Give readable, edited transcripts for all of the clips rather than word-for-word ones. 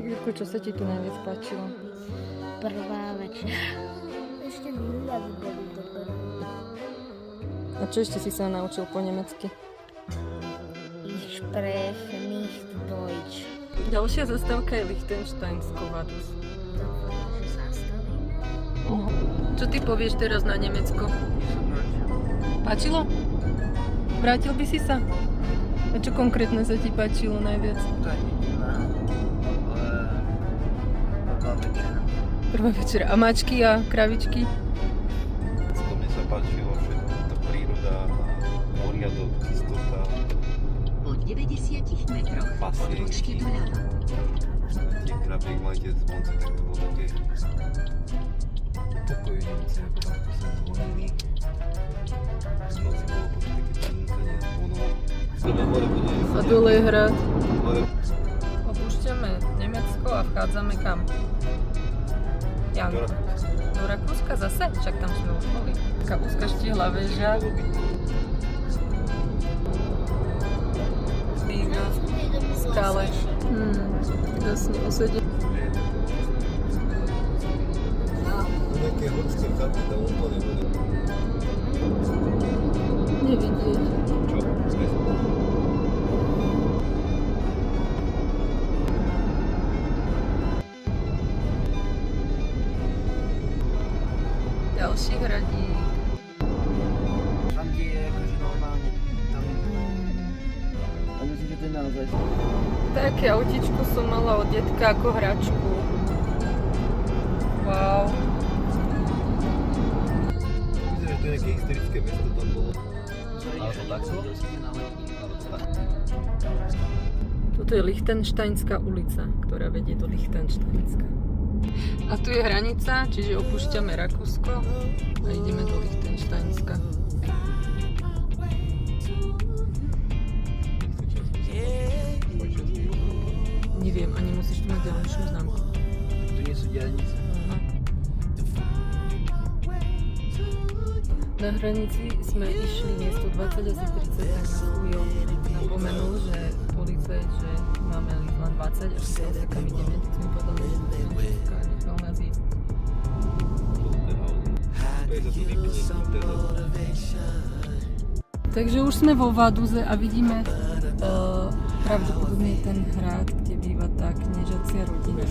Jurko, čo sa ti tu najviac páčilo? Prvá večera. Ešte výľavy boli dobré. A čo ešte si sa naučil po nemecky? Ich spreche nicht Deutsch. Ďalšia zastávka je Lichtensteinsko Vaduz. Zastavím. Čo ty povieš teraz na Nemecko? Páčilo? Vrátil by si sa? A čo konkrétne sa ti páčilo najviac? Prvá večera. A mačky a kravičky? To mi sa páčilo, že tá príroda, poriadok, čistota, Po 90 metroch odbočte doľava. tie krabie, jak mali tie zvonce, tak to bolo také upokojujúce, ako takto sa zvonili. V noci bolo potom také čínkanie zvonov. Ideme hore, budeme A dole je hrad. hore. Opúšťame Nemecko a vchádzame kam? Janko. Do Rakúska zase? Však tam sme už boli. Taká úzka štihla väža. Skále. Jasne, osedie. Nejaké horské chaty tam úplne boli. Nevidieť. Čo? Ďalší hradík. Tam ti je akože normálne, tam... A myslím, že to je naozaj... Také autičko som mala od detka ako hračku. Wow. Myslím, že to je nejaké historické mesto tam bolo. Alebo takto? Toto je Lichtensteinská ulica, ktorá vedie do Lichtensteinska. A tu je hranica, čiže opúšťame Rakúsko a ideme do Lichtensteinska. Neviem, ani musíš tu mať ďalšiu známku. Tu nie sú diaľnice. Aha. Na hranici sme išli miesto 20 asi 30 tak na Ujo. Napomenul, že policajt, že máme len 20 a že sa kam ideme, tak sme povedali, že to je Česká, nechal nás ísť. Takže už sme vo Vaduze a vidíme pravdepodobne ten hrad, kde býva tá kniežacia rodina.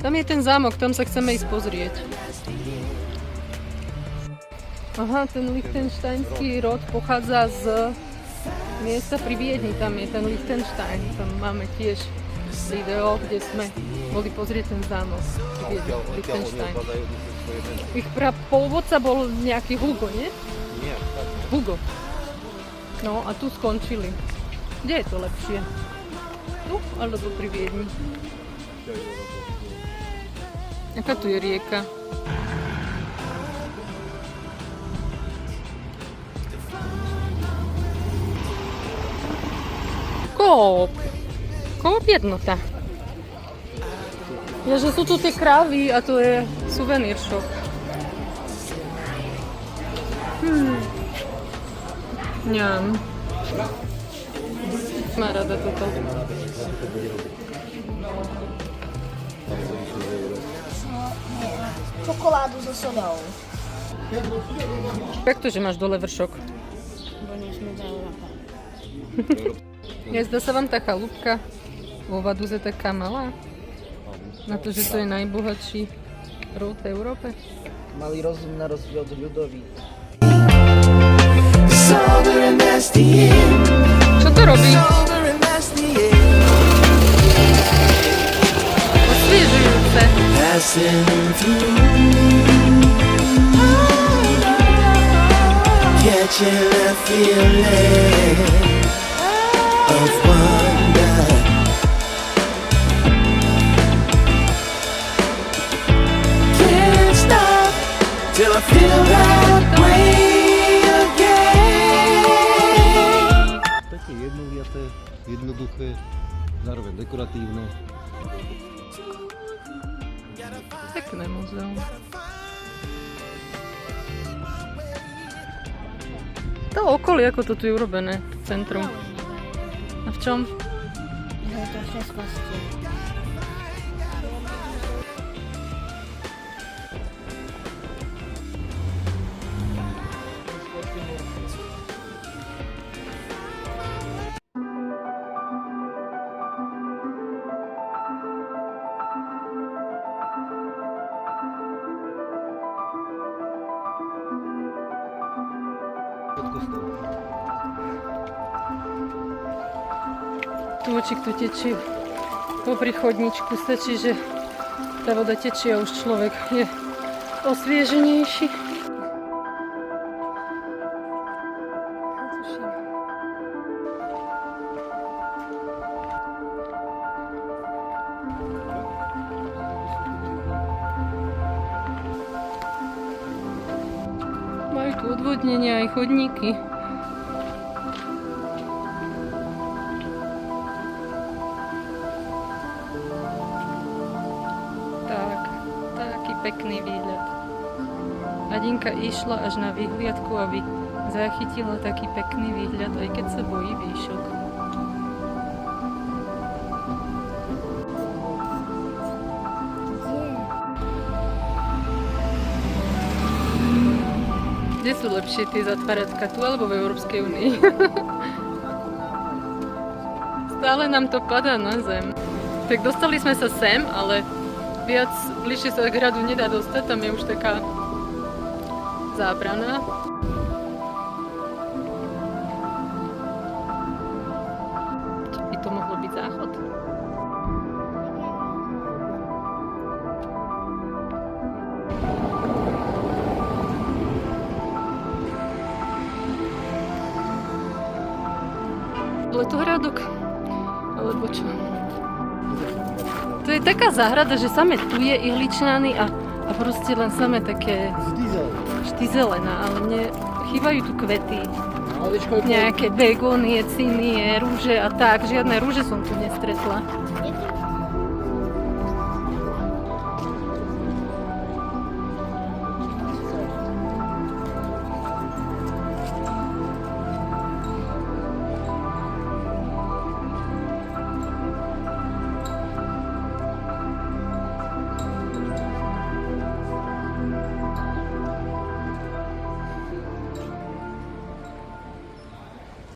Tam je ten zámok, tam sa chceme ísť pozrieť. Aha, ten lichtensteinský rod pochádza z miesta pri Viedni, tam je ten Lichtenstein. Tam máme tiež video, kde sme boli pozrieť ten zámok pri Viedni, Lichtenstein. Ich pôvodca bol nejaký Hugo, nie? Nie, tak. Hugo. No a tu skončili. Kde je to lepšie? Tu alebo pri Viedni? Aká tu je rieka? Koop jednota. Ja, že sú tu tie krávy a to je suvenír shop. Ňam. Má rada toto. Čokoládu so soľou. Jak to, že máš dole vršok? Bo nie sme dali na pár. Nezdá sa vám tá chalúbka vo Vaduze taká malá? Na to, že to je najbohatší rod v Európe? Mali rozum na rozdiel od ľudových. Čo to robí? Osviežujúce. Catching a feeling of wonder. Can't stop till I feel that way again. Také jednoliaté, jednoduché, zároveň dekoratívne. Pekné muzeum. To okolie, ako to tu je urobené, centrum. A v čom? Že je to 6 postiel. Pod kostolom. Tôčik tu tečie popri chodničku. Stačí, že tá voda tečie a už človek je osvieženejší. Majú tu odvodnenia aj chodníky. Tak, taký pekný výhľad. Adinka išla až na vyhliadku, aby zachytila taký pekný výhľad, aj keď sa bojí výšok. Kde sú lepšie tie zatváratka, tu alebo v Európskej únii? Stále nám to padá na zem. Tak dostali sme sa sem, ale viac bližšie sa k hradu nedá dostať, tam je už taká zábrana. Čo by to mohlo byť záchod? Letohrádok? Alebo čo? To je taká záhrada, že same tu je ihličnany a proste len same také štizelená, ale mne chýbajú tu kvety. Nejaké begónie, cinie, rúže a tak. Žiadne rúže som tu nestretla.